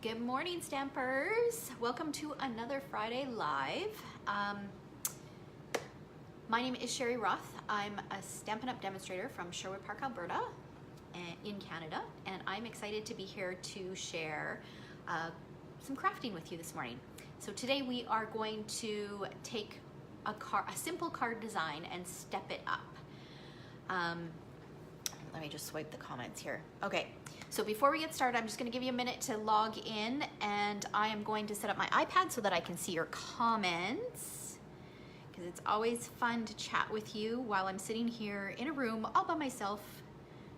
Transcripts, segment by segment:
Good morning, Stampers. Welcome to another Friday Live. My name is Sherry Roth. I'm a Stampin' Up! Demonstrator from Sherwood Park, Alberta, in Canada, and I'm excited to be here to share some crafting with you this morning. So today we are going to take a simple card design and step it up. Let me just swipe the comments here. Okay, so before we get started, I'm just gonna give you a minute to log in, and I am going to set up my iPad so that I can see your comments, because it's always fun to chat with you while I'm sitting here in a room all by myself,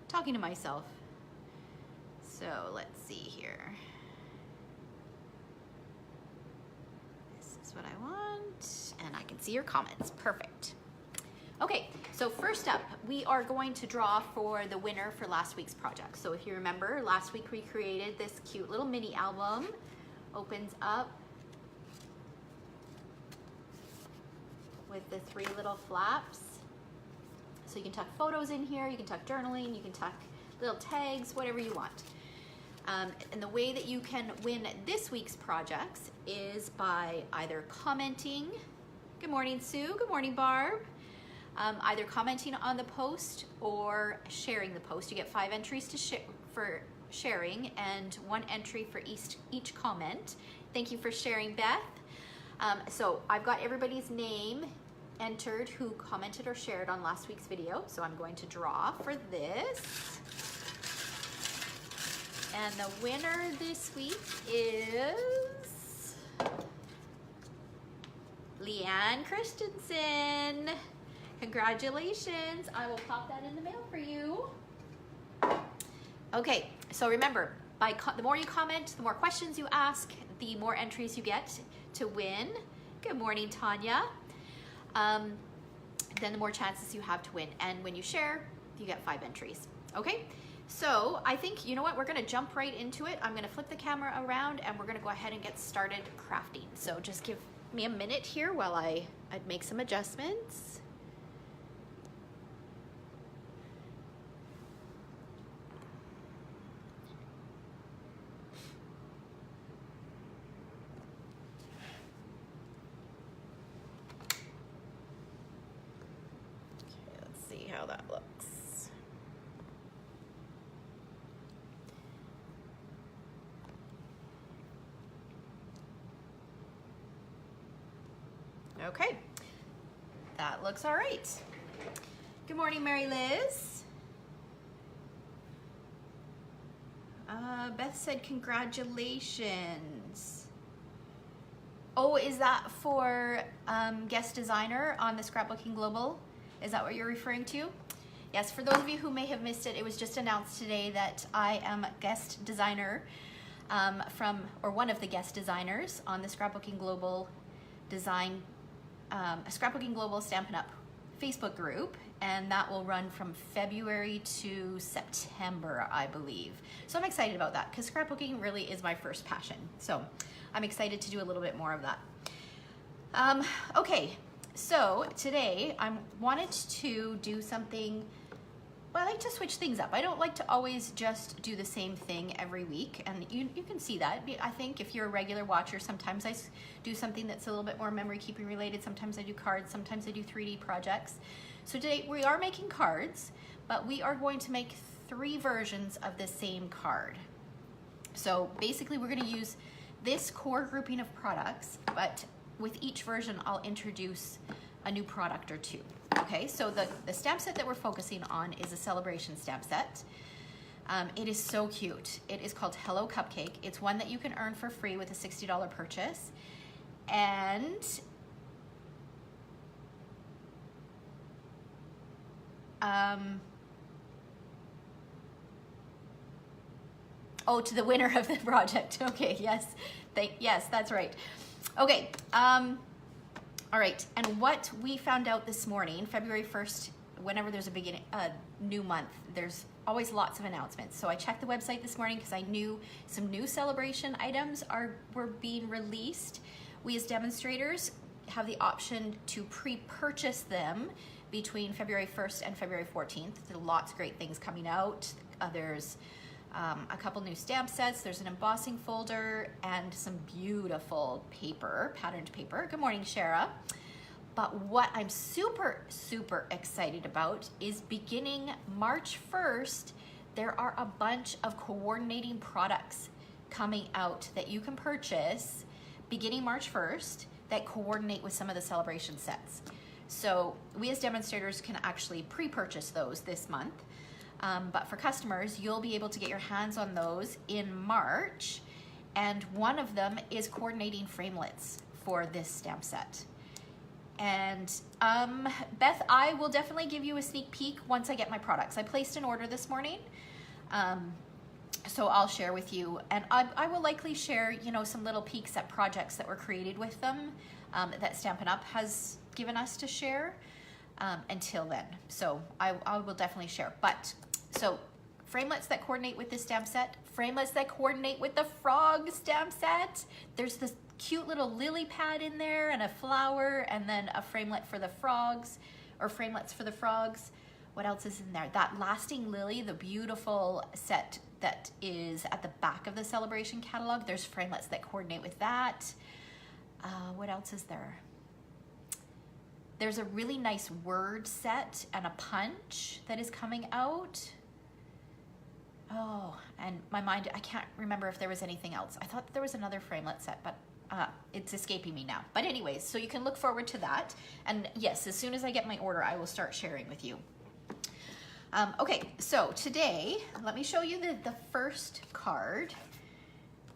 talking to myself. So let's see here. This is what I want, and I can see your comments, perfect. Okay, so first up, we are going to draw for the winner for last week's project. So if you remember, last week we created this cute little mini album. Opens up with the 3 little flaps. So you can tuck photos in here, you can tuck journaling, you can tuck little tags, whatever you want. And the way that you can win this week's projects is by either commenting. Good morning, Sue. Good morning, Barb. Either commenting on the post or sharing the post. You get 5 entries for sharing and 1 entry for each comment. Thank you for sharing, Beth. So I've got everybody's name entered who commented or shared on last week's video. So I'm going to draw for this. And the winner this week is Leanne Christensen. Congratulations, I will pop that in the mail for you. Okay, so remember, the more you comment, the more questions you ask, the more entries you get to win. Good morning, Tanya. Then the more chances you have to win. And when you share, you get 5 entries. Okay, so I think, you know what, we're gonna jump right into it. I'm gonna flip the camera around and we're gonna go ahead and get started crafting. So just give me a minute here while I'd make some adjustments. How that looks. Okay, that looks all right. Good morning, Mary Liz. Beth said congratulations. Oh, is that for guest designer on the Scrapbooking Global? Is that what you're referring to? Yes, for those of you who may have missed it, it was just announced today that I am guest designer one of the guest designers on the Scrapbooking Global Scrapbooking Global Stampin' Up! Facebook group, and that will run from February to September, I believe. So I'm excited about that because scrapbooking really is my first passion. So I'm excited to do a little bit more of that. Okay. So today I wanted to do something, well, I like to switch things up. I don't like to always just do the same thing every week, and you can see that. I think if you're a regular watcher, sometimes I do something that's a little bit more memory keeping related. Sometimes I do cards, sometimes I do 3D projects. So today we are making cards, but we are going to make 3 versions of the same card. So basically we're gonna use this core grouping of products, but with each version, I'll introduce a new product or 2. Okay, so the stamp set that we're focusing on is a celebration stamp set. It is so cute. It is called Hello Cupcake. It's one that you can earn for free with a $60 purchase. And oh, to the winner of the project. Okay, yes, yes, that's right. Okay, all right, and what we found out this morning, February 1st, whenever there's a new month, there's always lots of announcements. So I checked the website this morning because I knew some new celebration items were being released. We as demonstrators have the option to pre-purchase them between February 1st and February 14th. There are lots of great things coming out. There's a couple new stamp sets. There's an embossing folder and some beautiful paper, patterned paper. Good morning, Shara. But what I'm super, super excited about is beginning March 1st, there are a bunch of coordinating products coming out that you can purchase beginning March 1st that coordinate with some of the celebration sets. So we as demonstrators can actually pre-purchase those this month. But for customers, you'll be able to get your hands on those in March. And one of them is coordinating framelits for this stamp set. And Beth, I will definitely give you a sneak peek once I get my products. I placed an order this morning, so I'll share with you. And I will likely share, you know, some little peeks at projects that were created with them that Stampin' Up! Has given us to share until then. So I will definitely share. But so framelits that coordinate with this stamp set, framelits that coordinate with the frog stamp set. There's this cute little lily pad in there and a flower, and then a framelit for the frogs, or framelits for the frogs. What else is in there? That lasting lily, the beautiful set that is at the back of the celebration catalog. There's framelits that coordinate with that. What else is there? There's a really nice word set and a punch that is coming out. Oh, and my mind, I can't remember if there was anything else. I thought there was another framelit set, but it's escaping me now. But anyways, so you can look forward to that. And yes, as soon as I get my order, I will start sharing with you. Okay, so today, let me show you the first card.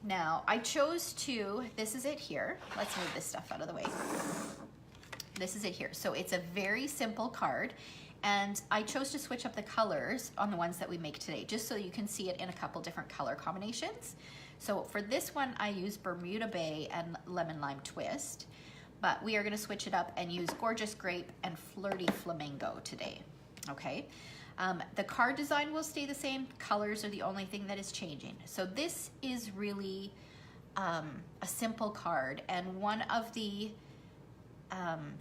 Now, I chose to, this is it here. Let's move this stuff out of the way. This is it here. So it's a very simple card. And I chose to switch up the colors on the ones that we make today, just so you can see it in a couple different color combinations. So for this one, I use Bermuda Bay and Lemon Lime Twist, but we are gonna switch it up and use Gorgeous Grape and Flirty Flamingo today, okay? The card design will stay the same, colors are the only thing that is changing. So this is really a simple card, and one of the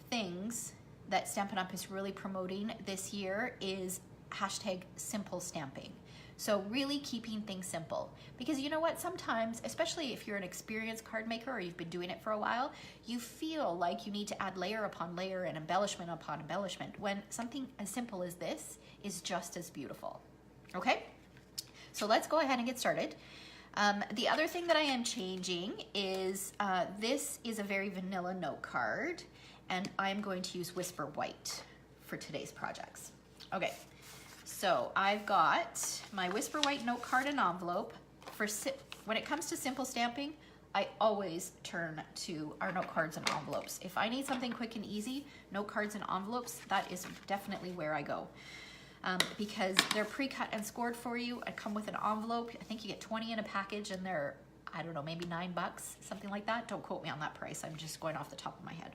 things that Stampin' Up! Is really promoting this year is #SimpleStamping. So really keeping things simple. Because you know what, sometimes, especially if you're an experienced card maker or you've been doing it for a while, you feel like you need to add layer upon layer and embellishment upon embellishment, when something as simple as this is just as beautiful. Okay, so let's go ahead and get started. The other thing that I am changing is this is a very vanilla note card, and I'm going to use Whisper White for today's projects. Okay, so I've got my Whisper White note card and envelope. When it comes to simple stamping, I always turn to our note cards and envelopes. If I need something quick and easy, note cards and envelopes, that is definitely where I go. Because they're pre-cut and scored for you. I come with an envelope. I think you get 20 in a package, and they're, I don't know, maybe $9, something like that. Don't quote me on that price. I'm just going off the top of my head.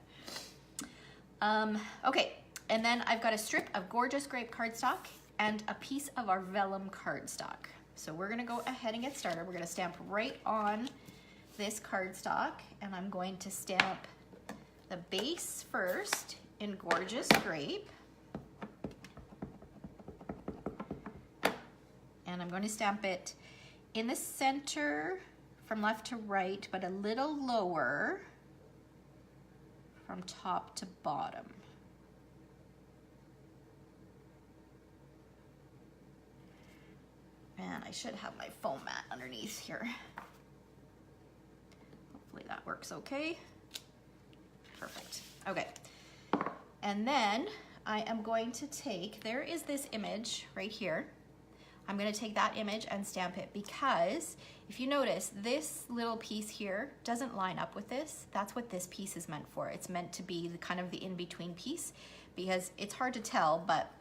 Okay, and then I've got a strip of Gorgeous Grape cardstock and a piece of our vellum cardstock. So we're gonna go ahead and get started. We're gonna stamp right on this cardstock, and I'm going to stamp the base first in Gorgeous Grape. And I'm going to stamp it in the center from left to right, but a little lower from top to bottom. And I should have my foam mat underneath here. Hopefully that works okay. Perfect. Okay. And then I am going to take, there is this image right here. I'm going to take that image and stamp it, because if you notice, this little piece here doesn't line up with this. That's what this piece is meant for. It's meant to be the kind of the in-between piece, because it's hard to tell, but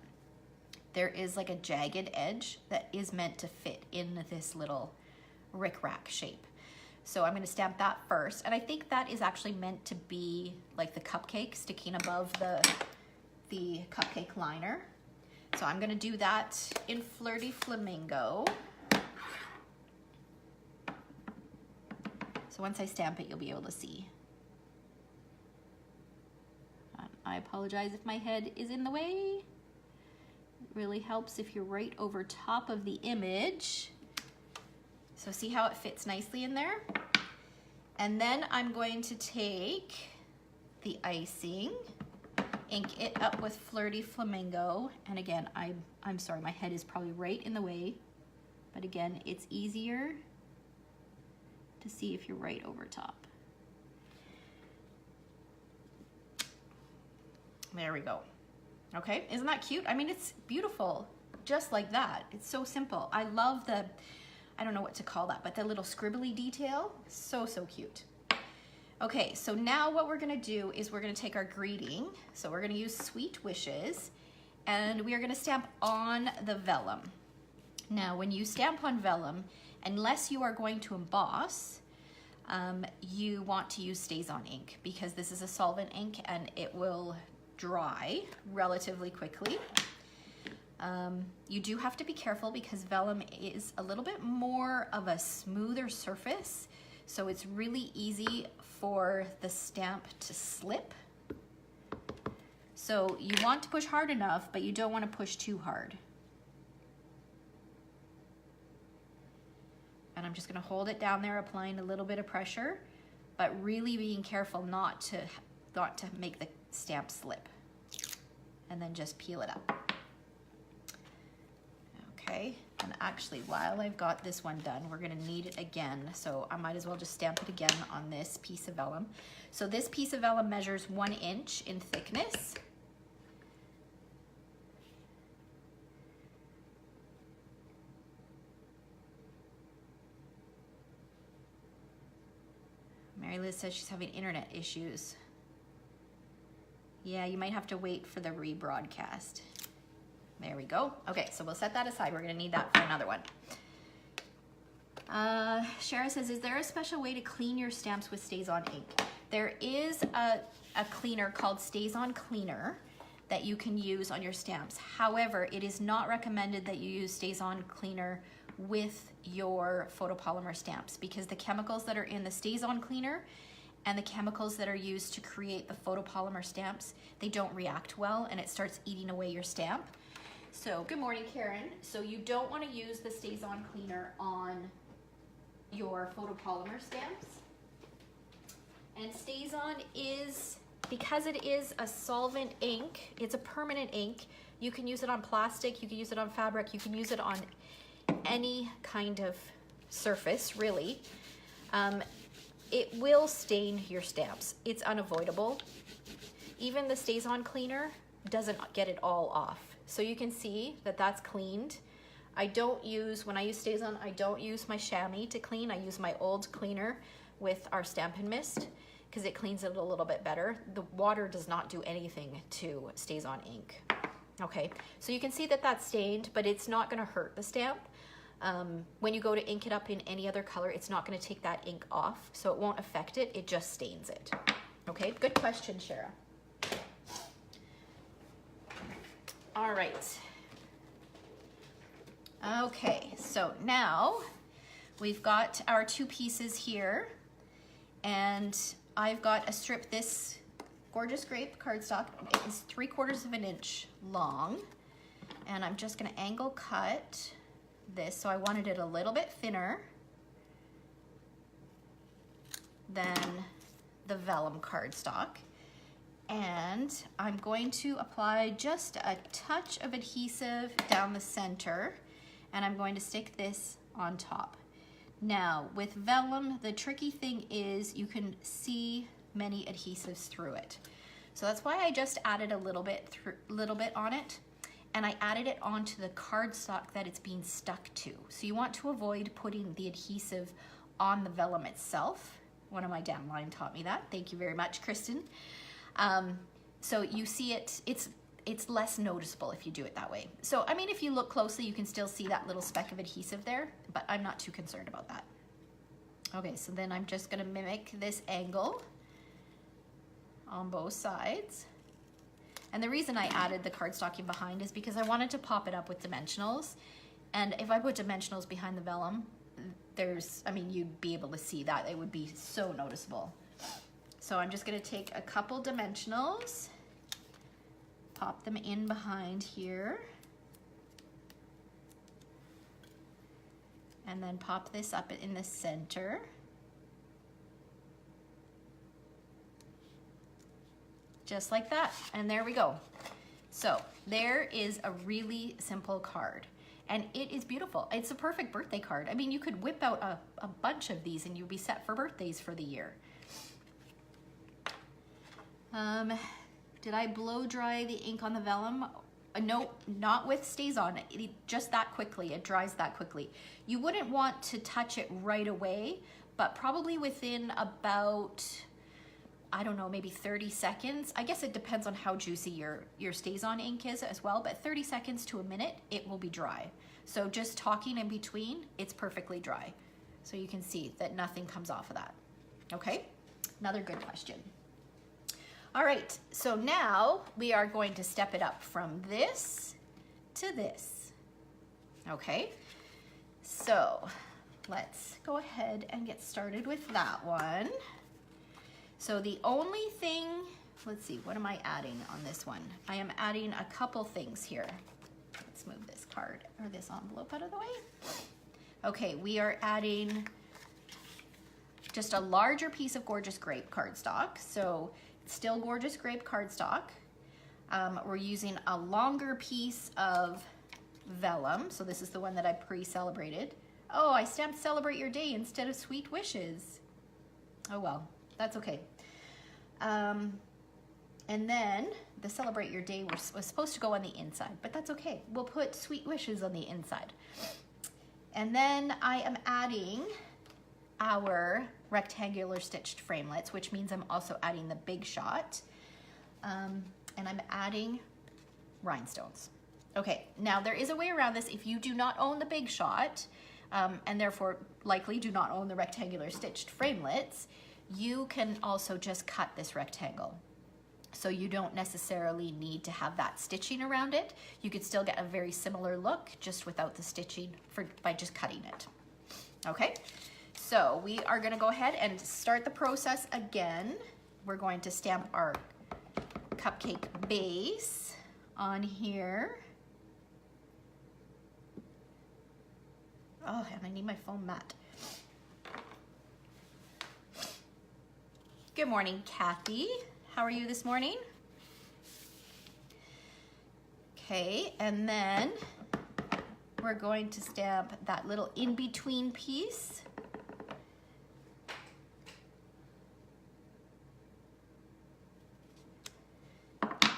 there is like a jagged edge that is meant to fit in this little rickrack shape. So I'm going to stamp that first, and I think that is actually meant to be like the cupcake sticking above the cupcake liner. So I'm gonna do that in Flirty Flamingo. So once I stamp it, you'll be able to see. I apologize if my head is in the way. It really helps if you're right over top of the image So see how it fits nicely in there? And then I'm going to take the icing, ink it up with Flirty Flamingo. And again, I'm sorry, my head is probably right in the way, but again, it's easier to see if you're right over top. There we go. Okay, isn't that cute? I mean, it's beautiful, just like that. It's so simple. I love the, I don't know what to call that, but the little scribbly detail, so cute. Okay, so now what we're gonna do is we're gonna take our greeting. So we're gonna use Sweet Wishes, and we are gonna stamp on the vellum. Now, when you stamp on vellum, unless you are going to emboss, you want to use Stays-On ink, because this is a solvent ink and it will dry relatively quickly. You do have to be careful because vellum is a little bit more of a smoother surface, so it's really easy for the stamp to slip. So you want to push hard enough, but you don't want to push too hard. And I'm just going to hold it down there, applying a little bit of pressure, but really being careful not to make the stamp slip. And then just peel it up. Okay, and actually while I've got this one done, we're gonna need it again, so I might as well just stamp it again on this piece of vellum. So this piece of vellum measures 1 inch in thickness. Mary Liz says she's having internet issues. Yeah, you might have to wait for the rebroadcast. There we go. Okay, so we'll set that aside. We're gonna need that for another one. Shara says, is there a special way to clean your stamps with Stays-On ink? There is a cleaner called Stays-On Cleaner that you can use on your stamps. However, it is not recommended that you use Stays-On Cleaner with your photopolymer stamps, because the chemicals that are in the Stays-On Cleaner and the chemicals that are used to create the photopolymer stamps, they don't react well and it starts eating away your stamp. So, good morning, Karen. So you don't want to use the Stays-On Cleaner on your photopolymer stamps. And Stays-On is, because it is a solvent ink, it's a permanent ink, you can use it on plastic, you can use it on fabric, you can use it on any kind of surface, really. It will stain your stamps. It's unavoidable. Even the Stays-On Cleaner doesn't get it all off. So you can see that that's cleaned. I don't use, when I use Stays-On, I don't use my chamois to clean. I use my old cleaner with our Stampin' Mist because it cleans it a little bit better. The water does not do anything to Stays-On ink. Okay, so you can see that that's stained, but it's not gonna hurt the stamp. When you go to ink it up in any other color, it's not gonna take that ink off, so it won't affect it, it just stains it. Okay, good question, Shara. All right. Okay, so now we've got our 2 pieces here, and I've got a strip, this gorgeous grape cardstock. It is 3/4 of an inch long, and I'm just gonna angle cut this, so I wanted it a little bit thinner than the vellum cardstock. And I'm going to apply just a touch of adhesive down the center, and I'm going to stick this on top. Now, with vellum, the tricky thing is you can see many adhesives through it. So that's why I just added a little bit on it, and I added it onto the cardstock that it's being stuck to. So you want to avoid putting the adhesive on the vellum itself. One of my downline taught me that. Thank you very much, Kristen. So you see it's less noticeable if you do it that way. So, I mean, if you look closely, you can still see that little speck of adhesive there, but I'm not too concerned about that. Okay, so then I'm just gonna mimic this angle on both sides. And the reason I added the cardstock in behind is because I wanted to pop it up with dimensionals. And if I put dimensionals behind the vellum, you'd be able to see that. It would be so noticeable. So I'm just gonna take a couple dimensionals, pop them in behind here, And then pop this up in the center. Just like that, and there we go. So there is a really simple card, and it is beautiful. It's a perfect birthday card. I mean, you could whip out a bunch of these and you'd be set for birthdays for the year. Did I blow dry the ink on the vellum? No, not with StazOn. Just that quickly, it dries that quickly. You wouldn't want to touch it right away, but probably within about, I don't know, maybe 30 seconds. I guess it depends on how juicy your StazOn ink is as well, but 30 seconds to a minute, it will be dry. So just talking in between, it's perfectly dry. So you can see that nothing comes off of that. Okay, another good question. All right, so now we are going to step it up from this to this. Okay, so let's go ahead and get started with that one. So the only thing, let's see, what am I adding on this one? I am adding a couple things here. Let's move this card or this envelope out of the way. Okay, we are adding just a larger piece of Gorgeous Grape cardstock. So still Gorgeous Grape cardstock. We're using a longer piece of vellum. So this is the one that I pre-celebrated. Oh, I stamped Celebrate Your Day instead of Sweet Wishes. Oh well. That's okay. And then the Celebrate Your Day was supposed to go on the inside, but that's okay. We'll put Sweet Wishes on the inside. And then I am adding our rectangular stitched framelits, which means I'm also adding the Big Shot. And I'm adding rhinestones. Okay, now there is a way around this. If you do not own the Big Shot, and therefore likely do not own the rectangular stitched framelits, you can also just cut this rectangle. So you don't necessarily need to have that stitching around it. You could still get a very similar look just without the stitching by just cutting it. Okay, so we are gonna go ahead and start the process again. We're going to stamp our cupcake base on here. Oh, and I need my foam mat. Good morning, Kathy. How are you this morning? Okay, and then we're going to stamp that little in-between piece.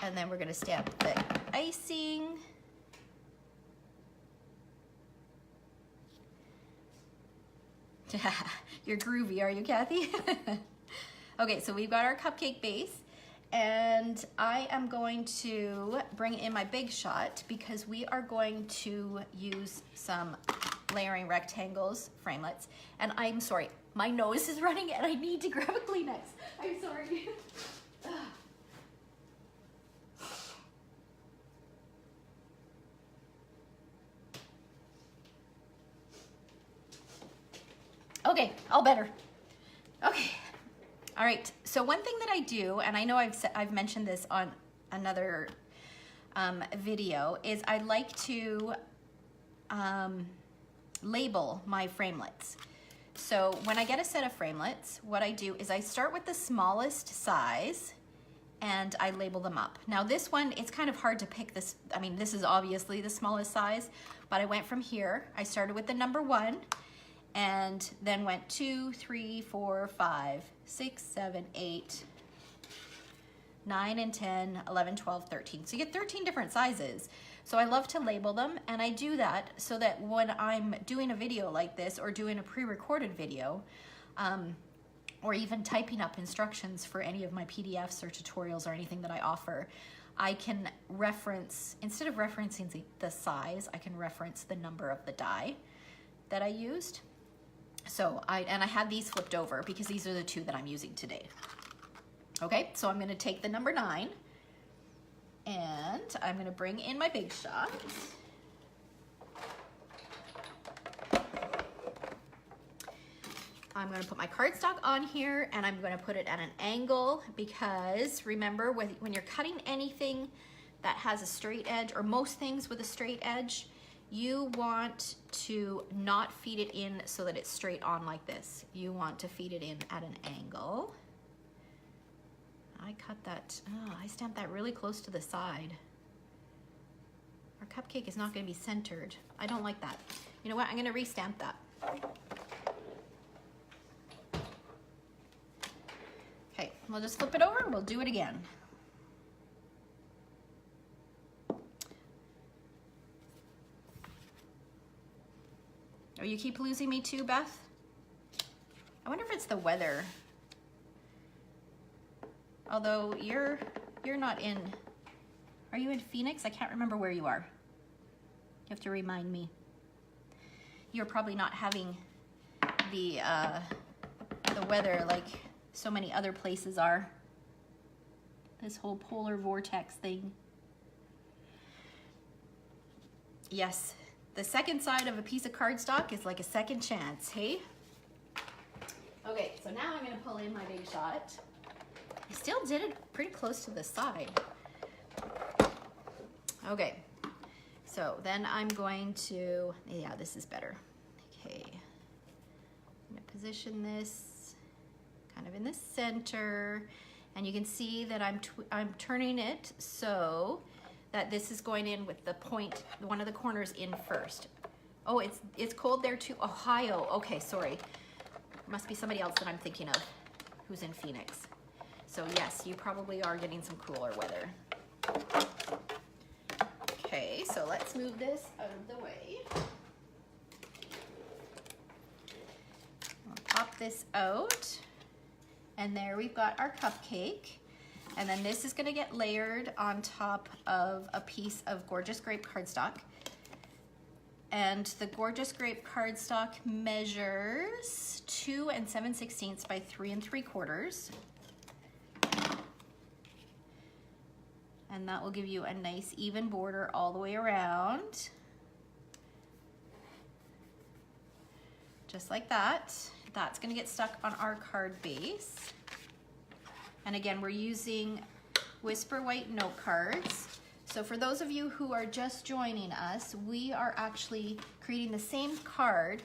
And then we're gonna stamp the icing. You're groovy, are you, Kathy? Okay, so we've got our cupcake base, and I am going to bring in my Big Shot because we are going to use some layering rectangles, framelits. And I'm sorry, my nose is running and I need to grab a Kleenex. I'm sorry. Okay, all better. Okay. All right, so one thing that I do, and I know I've mentioned this on another video, is I like to label my framelits. So when I get a set of framelits, what I do is I start with the smallest size and I label them up. Now this one, it's kind of hard to pick this. I mean, this is obviously the smallest size, but I went from here. I started with the number 1 and then went 2, 3, 4, 5, 6, 7, 8, 9, and 10, 11, 12, 13. So you get 13 different sizes. So I love to label them, and I do that so that when I'm doing a video like this or doing a pre-recorded video, or even typing up instructions for any of my PDFs or tutorials or anything that I offer, I can reference, instead of referencing the size, I can reference the number of the die that I used. So I had these flipped over because these are the 2 that I'm using today. Okay, so I'm gonna take the number 9 and I'm gonna bring in my Big Shot. I'm gonna put my cardstock on here and I'm gonna put it at an angle because remember when you're cutting anything that has a straight edge, or most things with a straight edge, you want to not feed it in so that it's straight on like this. You want to feed it in at an angle. I cut that, oh, I stamped that really close to the side. Our cupcake is not going to be centered. I don't like that. You know what? I'm going to restamp that. Okay, we'll just flip it over and we'll do it again. Oh, you keep losing me too, Beth? I wonder if it's the weather. Although you're not in, are you in Phoenix? I can't remember where you are. You have to remind me. You're probably not having the weather like so many other places are. This whole polar vortex thing. Yes, the second side of a piece of cardstock is like a second chance, hey? Okay, so now I'm gonna pull in my big shot. I still did it pretty close to the side. Okay, so then I'm going to, yeah, this is better. Okay, I'm gonna position this kind of in the center, and you can see that I'm turning it so that this is going in with the point, one of the corners in first. Oh, it's cold there too. Ohio, okay, sorry. Must be somebody else that I'm thinking of who's in Phoenix. So yes, you probably are getting some cooler weather. Okay, so let's move this out of the way. I'll pop this out. And there we've got our cupcake. And then this is gonna get layered on top of a piece of gorgeous grape cardstock. And the gorgeous grape cardstock measures 2 7/16 by 3 3/4. And that will give you a nice even border all the way around. Just like that. That's gonna get stuck on our card base. And again, we're using Whisper White note cards. So for those of you who are just joining us, we are actually creating the same card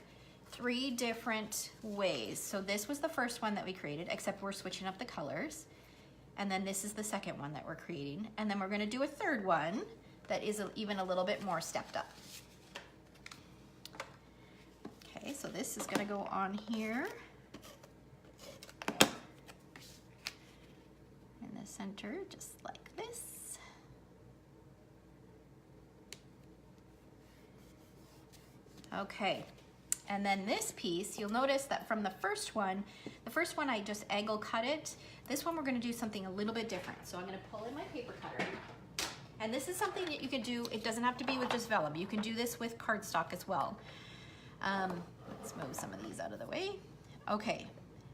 3 different ways. So this was the first one that we created, except we're switching up the colors. And then this is the second one that we're creating. And then we're gonna do a third one that is even a little bit more stepped up. Okay, so this is gonna go on here. In the center, just like this. Okay, and then this piece, you'll notice that from the first one I just angle cut it. This one we're gonna do something a little bit different. So I'm gonna pull in my paper cutter. And this is something that you can do, it doesn't have to be with just vellum. You can do this with cardstock as well. Let's move some of these out of the way. Okay,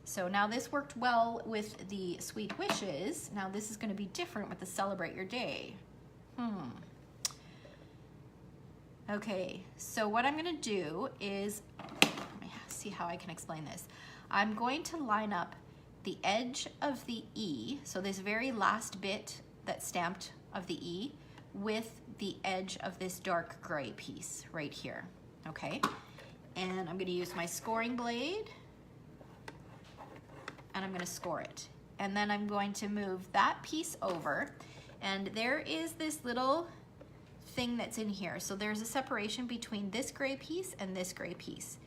so now this worked well with the Sweet Wishes. Now this is gonna be different with the Celebrate Your Day. Okay, so what I'm gonna do is, let me see how I can explain this. I'm going to line up the edge of the E, so this very last bit that's stamped of the E, with the edge of this dark gray piece right here, okay? And I'm gonna use my scoring blade, and I'm gonna score it. And then I'm going to move that piece over, and there is this little thing that's in here. So there's a separation between this gray piece and this gray piece.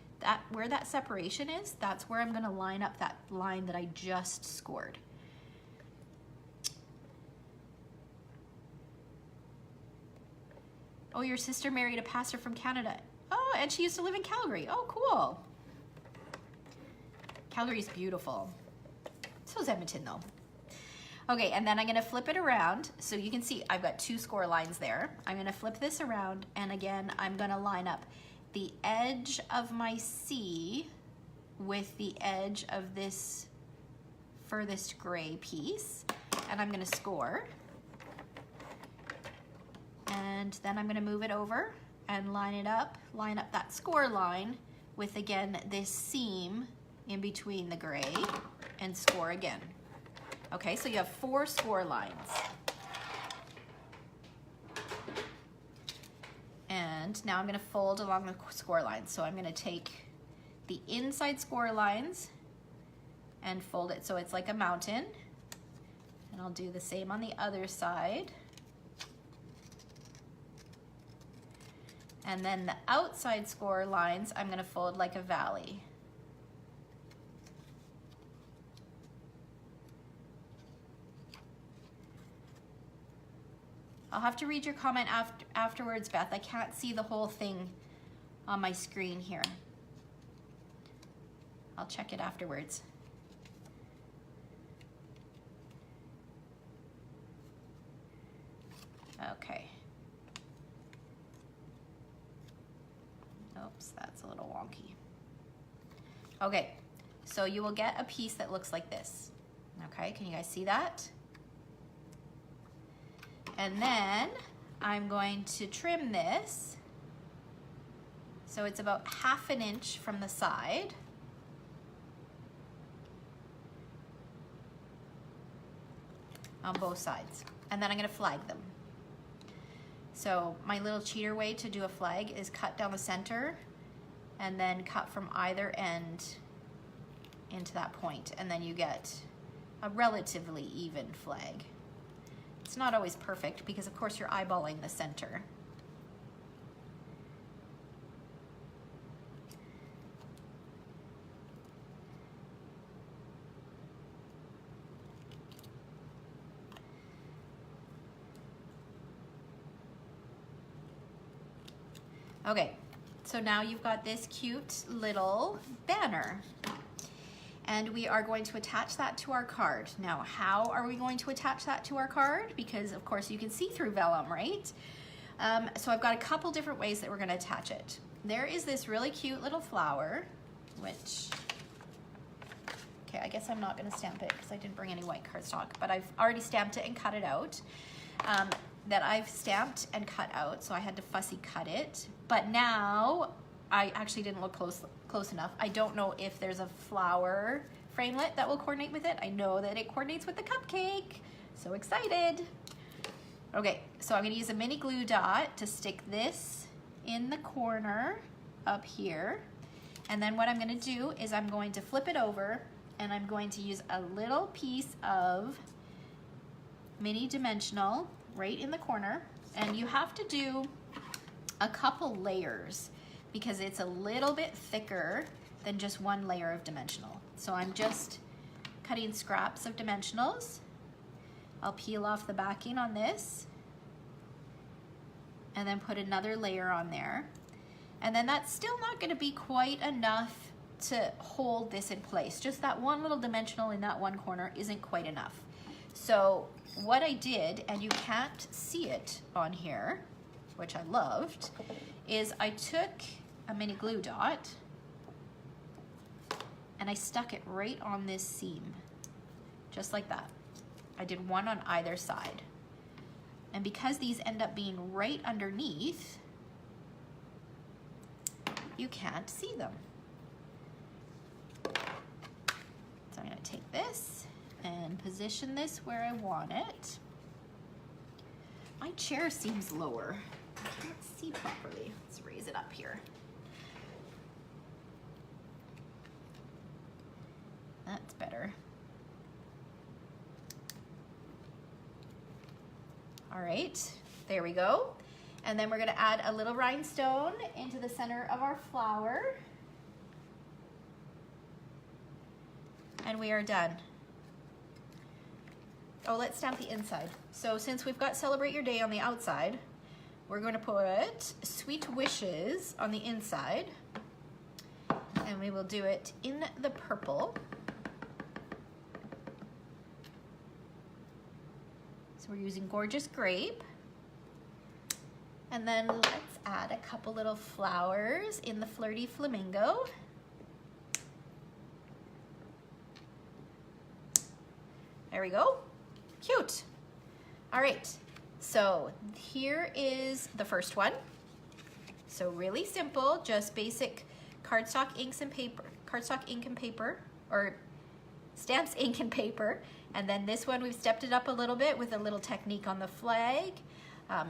Where that separation is, that's where I'm gonna line up that line that I just scored. Oh, your sister married a pastor from Canada. Oh, and she used to live in Calgary. Oh, cool. Calgary's beautiful. So is Edmonton though. Okay, and then I'm gonna flip it around. So you can see I've got 2 score lines there. I'm gonna flip this around, and again, I'm gonna line up the edge of my C with the edge of this furthest gray piece, and I'm gonna score. And then I'm gonna move it over and line up that score line with, again, this seam in between the gray, and score again. Okay, so you have 4 score lines. And And now I'm going to fold along the score lines. So I'm going to take the inside score lines and fold it so it's like a mountain. And I'll do the same on the other side. And then the outside score lines, I'm going to fold like a valley. I'll have to read your comment afterwards, Beth. I can't see the whole thing on my screen here. I'll check it afterwards. Okay. Oops, that's a little wonky. Okay, so you will get a piece that looks like this. Okay, can you guys see that? And then I'm going to trim this so it's about 1/2 inch from the side. On both sides. And then I'm going to flag them. So my little cheater way to do a flag is cut down the center and then cut from either end into that point, and then you get a relatively even flag. It's not always perfect because of course you're eyeballing the center. Okay, so now you've got this cute little banner. And we are going to attach that to our card. Now, how are we going to attach that to our card? Because of course you can see through vellum, right? So I've got a couple different ways that we're gonna attach it. There is this really cute little flower, which, okay, I guess I'm not gonna stamp it because I didn't bring any white cardstock, but I've already stamped it and cut it out. That I've stamped and cut out, so I had to fussy cut it. But now, I actually didn't look close enough. I don't know if there's a flower framelit that will coordinate with it. I know that it coordinates with the cupcake. So excited. Okay, so I'm gonna use a mini glue dot to stick this in the corner up here. And then what I'm gonna do is I'm going to flip it over and I'm going to use a little piece of mini dimensional right in the corner. And you have to do a couple layers because it's a little bit thicker than just one layer of dimensional. So I'm just cutting scraps of dimensionals. I'll peel off the backing on this and then put another layer on there. And then that's still not gonna be quite enough to hold this in place. Just that one little dimensional in that one corner isn't quite enough. So what I did, and you can't see it on here, which I loved, is I took a mini glue dot and I stuck it right on this seam, just like that. I did one on either side. And because these end up being right underneath, you can't see them. So I'm gonna take this and position this where I want it. My chair seems lower. I can't see properly. Let's raise it up here. That's better. All right, there we go. And then we're gonna add a little rhinestone into the center of our flower. And we are done. Oh, let's stamp the inside. So since we've got Celebrate Your Day on the outside, we're going to put Sweet Wishes on the inside. And we will do it in the purple. So we're using Gorgeous Grape. And then let's add a couple little flowers in the Flirty Flamingo. There we go. Cute. All right, so here is the first one. So really simple, just basic cardstock inks and paper, cardstock ink and paper, or stamps, ink and paper. And then this one, we've stepped it up a little bit with a little technique on the flag.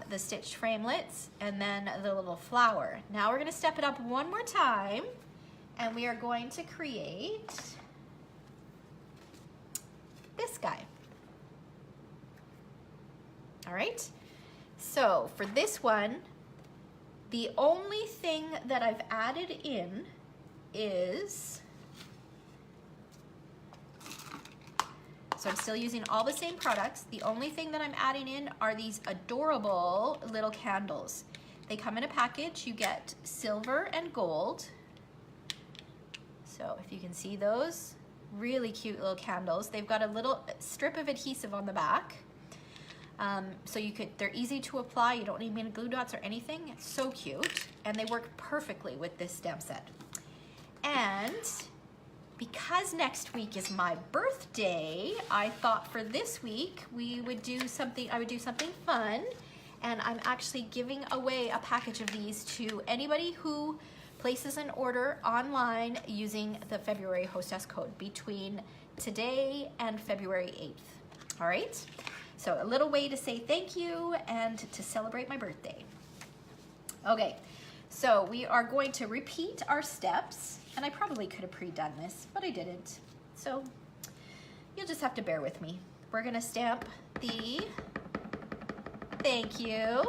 the stitched framelits, and then the little flower. Now we're going to step it up one more time, and we are going to create this guy. All right, so for this one, the only thing that I've added in is, so I'm still using all the same products. The only thing that I'm adding in are these adorable little candles. They come in a package. You get silver and gold. So if you can see those, really cute little candles. They've got a little strip of adhesive on the back. So they're easy to apply. You don't need many glue dots or anything. It's so cute. And they work perfectly with this stamp set. And because next week is my birthday, I thought for this week I would do something fun, and I'm actually giving away a package of these to anybody who places an order online using the February hostess code between today and February 8th. All right? So a little way to say thank you and to celebrate my birthday. Okay, so we are going to repeat our steps. And I probably could have pre-done this, but I didn't. So you'll just have to bear with me. We're gonna stamp the thank you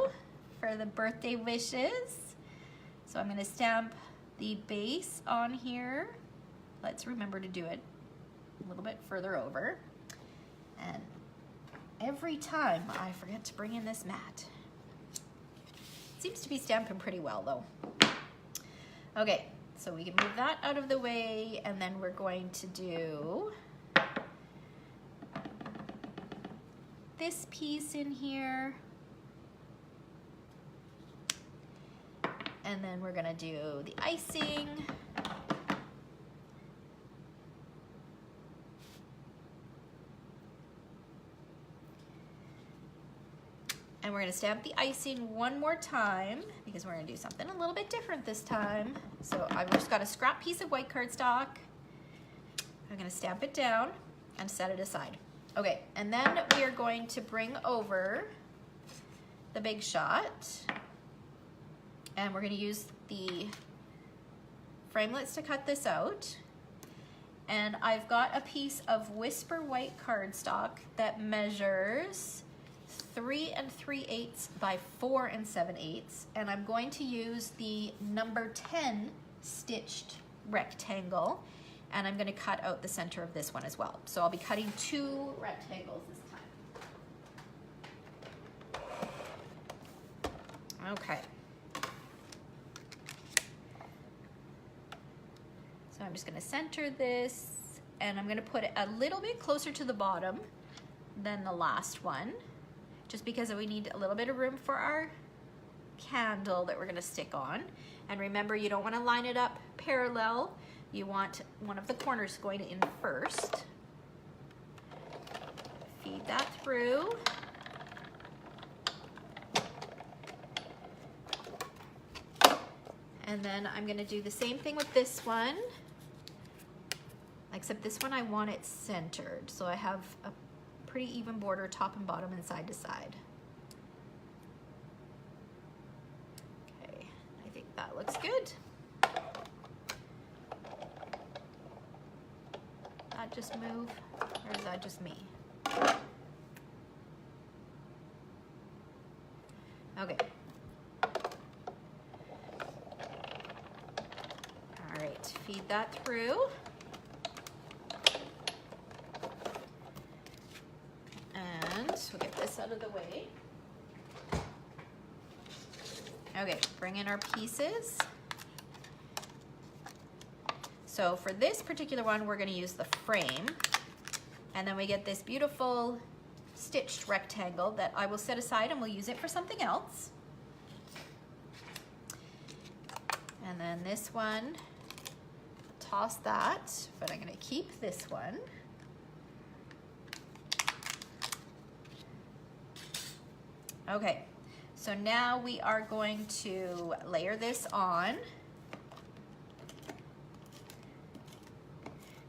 for the birthday wishes. So I'm gonna stamp the base on here. Let's remember to do it a little bit further over. And every time I forget to bring in this mat. Seems to be stamping pretty well though. Okay. So we can move that out of the way, and then we're going to do this piece in here. And then we're gonna do the icing. And we're gonna stamp the icing one more time because we're gonna do something a little bit different this time. So I've just got a scrap piece of white cardstock. I'm gonna stamp it down and set it aside. Okay, and then we are going to bring over the Big Shot, and we're gonna use the framelits to cut this out. And I've got a piece of Whisper white cardstock that measures 3 3/8 by 4 7/8, and I'm going to use the number 10 stitched rectangle, and I'm going to cut out the center of this one as well. So I'll be cutting 2 rectangles this time. Okay. So I'm just going to center this, and I'm going to put it a little bit closer to the bottom than the last one, just because we need a little bit of room for our candle that we're gonna stick on. And remember, you don't wanna line it up parallel. You want one of the corners going in first. Feed that through. And then I'm gonna do the same thing with this one, except this one I want it centered. So I have a pretty even border top and bottom and side to side. Okay, I think that looks good. That just move, or is that just me? Okay. All right, feed that through. We'll get this out of the way. Okay, bring in our pieces. So for this particular one, we're going to use the frame, and then we get this beautiful stitched rectangle that I will set aside, and we'll use it for something else. And then this one, toss that, but I'm going to keep this one. Okay, so now we are going to layer this on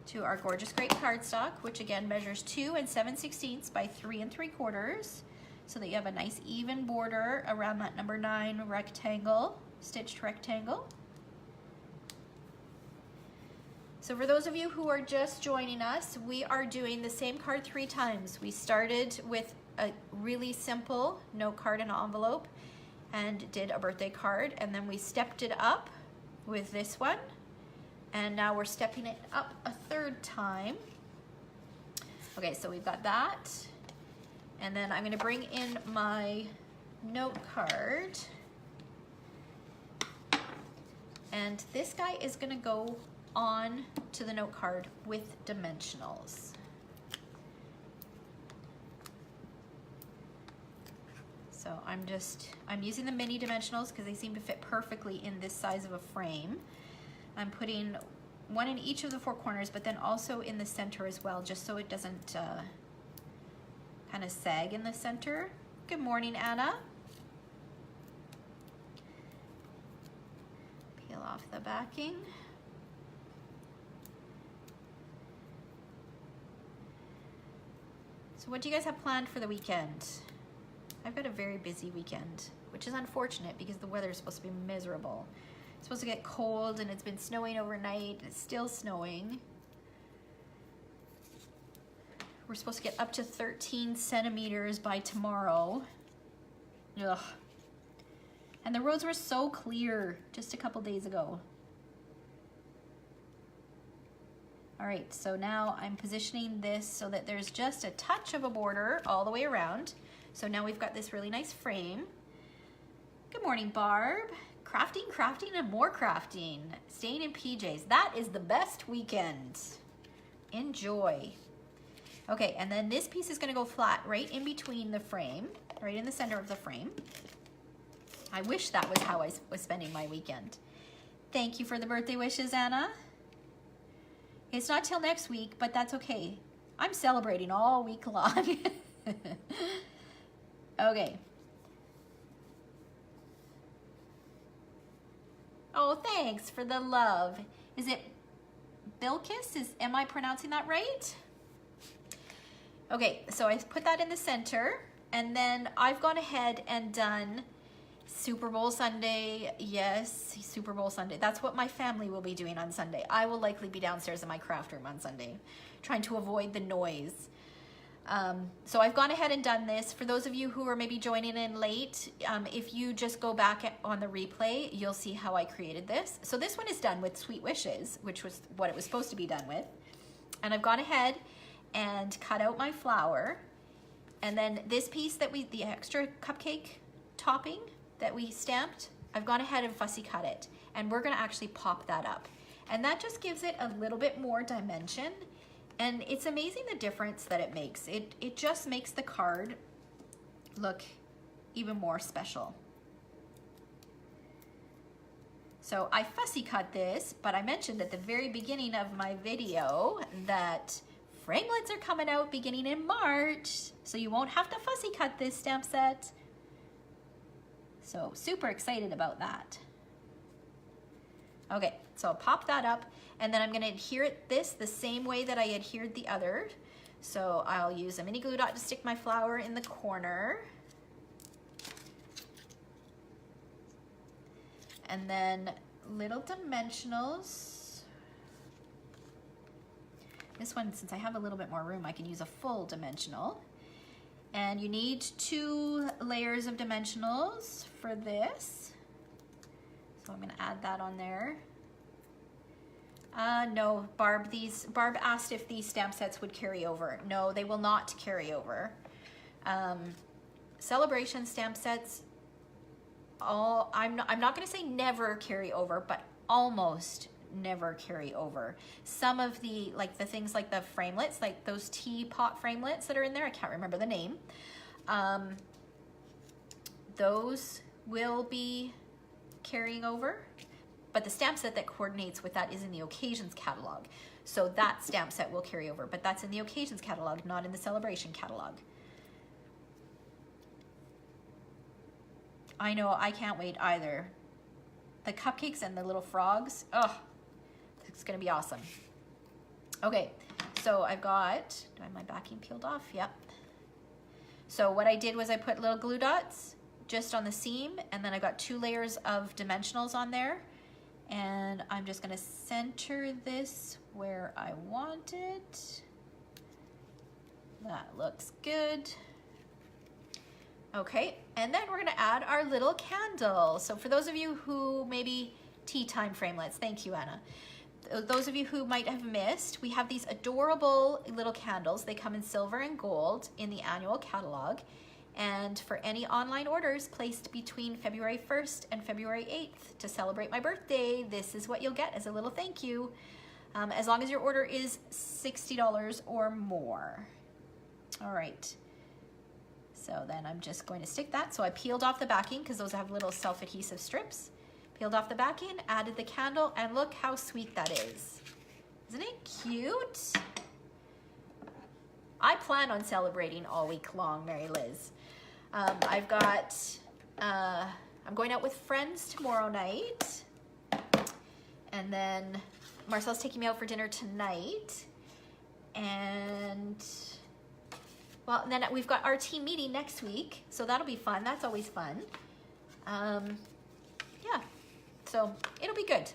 to our gorgeous great cardstock, which again measures 2 7/16 by 3 3/4. so that you have a nice even border around that number 9 rectangle, stitched rectangle. So for those of you who are just joining us, we are doing the same card 3 times. We started with a really simple note card and envelope and did a birthday card, and then we stepped it up with this one, and now we're stepping it up a 3rd time. Okay, so we've got that, and then I'm going to bring in my note card, and this guy is going to go on to the note card with dimensionals. So I'm using the mini dimensionals because they seem to fit perfectly in this size of a frame. I'm putting one in each of the 4 corners, but then also in the center as well, just so it doesn't kind of sag in the center. Good morning, Anna. Peel off the backing. So what do you guys have planned for the weekend? I've got a very busy weekend, which is unfortunate because the weather is supposed to be miserable. It's supposed to get cold, and it's been snowing overnight. It's still snowing. We're supposed to get up to 13 centimeters by tomorrow. Ugh. And the roads were so clear just a couple days ago. All right, so now I'm positioning this so that there's just a touch of a border all the way around. So now we've got this really nice frame. Good morning, Barb. Crafting, crafting, and more crafting. Staying in PJs. That is the best weekend. Enjoy. Okay, and then this piece is gonna go flat right in between the frame, right in the center of the frame. I wish that was how I was spending my weekend. Thank you for the birthday wishes, Anna. It's not till next week, but that's okay. I'm celebrating all week long. Okay. Oh, thanks for the love. Is it Bilkis? Am I pronouncing that right? Okay, so I put that in the center, and then I've gone ahead and done Super Bowl Sunday. Yes, Super Bowl Sunday. That's what my family will be doing on Sunday. I will likely be downstairs in my craft room on Sunday, trying to avoid the noise. So I've gone ahead and done this. For those of you who are maybe joining in late, if you just go back on the replay, you'll see how I created this. So this one is done with Sweet Wishes, which was what it was supposed to be done with. And I've gone ahead and cut out my flower. And then this piece that the extra cupcake topping that we stamped, I've gone ahead and fussy cut it. And we're gonna actually pop that up. And that just gives it a little bit more dimension. And it's amazing the difference that it makes. It just makes the card look even more special. So I fussy cut this, but I mentioned at the very beginning of my video that framelits are coming out beginning in March, so you won't have to fussy cut this stamp set. So super excited about that. Okay, so I'll pop that up, and then I'm gonna adhere this the same way that I adhered the other. So I'll use a mini glue dot to stick my flower in the corner. And then little dimensionals. This one, since I have a little bit more room, I can use a full dimensional. And you need 2 layers of dimensionals for this. So I'm gonna add that on there. No, Barb asked if these stamp sets would carry over. No, they will not carry over. Celebration stamp sets, I'm not gonna say never carry over, but almost never carry over. Some of the things like the framelets, like those teapot framelets that are in there, I can't remember the name, those will be carrying over, but the stamp set that coordinates with that is in the occasions catalog. So that stamp set will carry over, but that's in the occasions catalog, not in the celebration catalog. I know, I can't wait either. The cupcakes and the little frogs, oh, it's gonna be awesome. Okay, so I've got, do I have my backing peeled off? Yep. So what I did was I put little glue dots just on the seam, and then I got 2 layers of dimensionals on there. And I'm just gonna center this where I want it. That looks good. Okay, and then we're gonna add our little candle. So for those of you who maybe tea time framelets, thank you, Anna. Those of you who might have missed, we have these adorable little candles. They come in silver and gold in the annual catalog. And for any online orders placed between February 1st and February 8th to celebrate my birthday, this is what you'll get as a little thank you, as long as your order is $60 or more. All right, so then I'm just going to stick that. So I peeled off the backing because those have little self-adhesive strips. Peeled off the backing, added the candle, and look how sweet that is. Isn't it cute? I plan on celebrating all week long, Mary Liz. I've got, I'm going out with friends tomorrow night. And then Marcel's taking me out for dinner tonight. And, well, and then we've got our team meeting next week. So that'll be fun. That's always fun. Yeah, so it'll be good.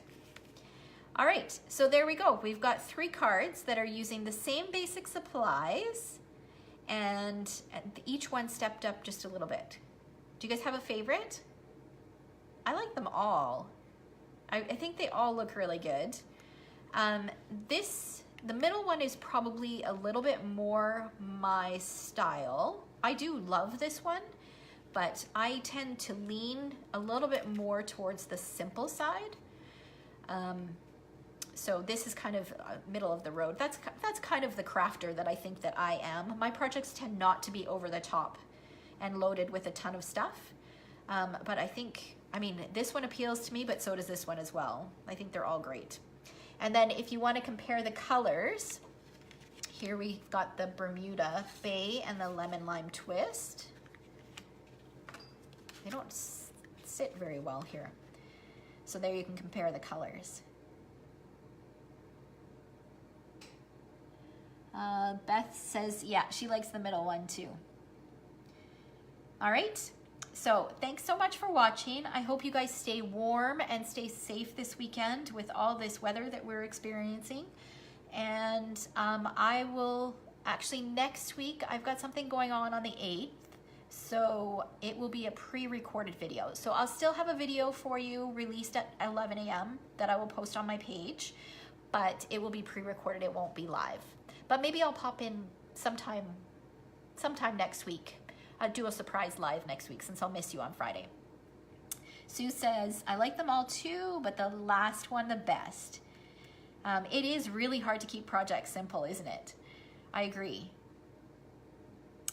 All right, so there we go. We've got 3 cards that are using the same basic supplies, and each one stepped up just a little bit. Do you guys have a favorite? I like them all. I think they all look really good. The middle one is probably a little bit more my style. I do love this one, but I tend to lean a little bit more towards the simple side. So this is kind of middle of the road. That's kind of the crafter that I think that I am. My projects tend not to be over the top and loaded with a ton of stuff. But I mean, this one appeals to me, but so does this one as well. I think they're all great. And then if you want to compare the colors, here we've got the Bermuda Bay and the Lemon Lime Twist. They don't sit very well here. So there you can compare the colors. Beth says, yeah, she likes the middle one too. All right, so thanks so much for watching. I hope you guys stay warm and stay safe this weekend with all this weather that we're experiencing. And I will, actually next week, I've got something going on the 8th. So it will be a pre-recorded video. So I'll still have a video for you released at 11 a.m. that I will post on my page, but it will be pre-recorded, it won't be live. But maybe I'll pop in sometime next week. I'll do a surprise live next week since I'll miss you on Friday. Sue says, I like them all too, but the last one the best. It is really hard to keep projects simple, isn't it? I agree.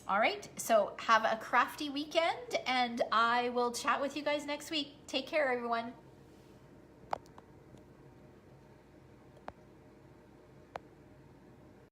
All right, so have a crafty weekend, and I will chat with you guys next week. Take care, everyone.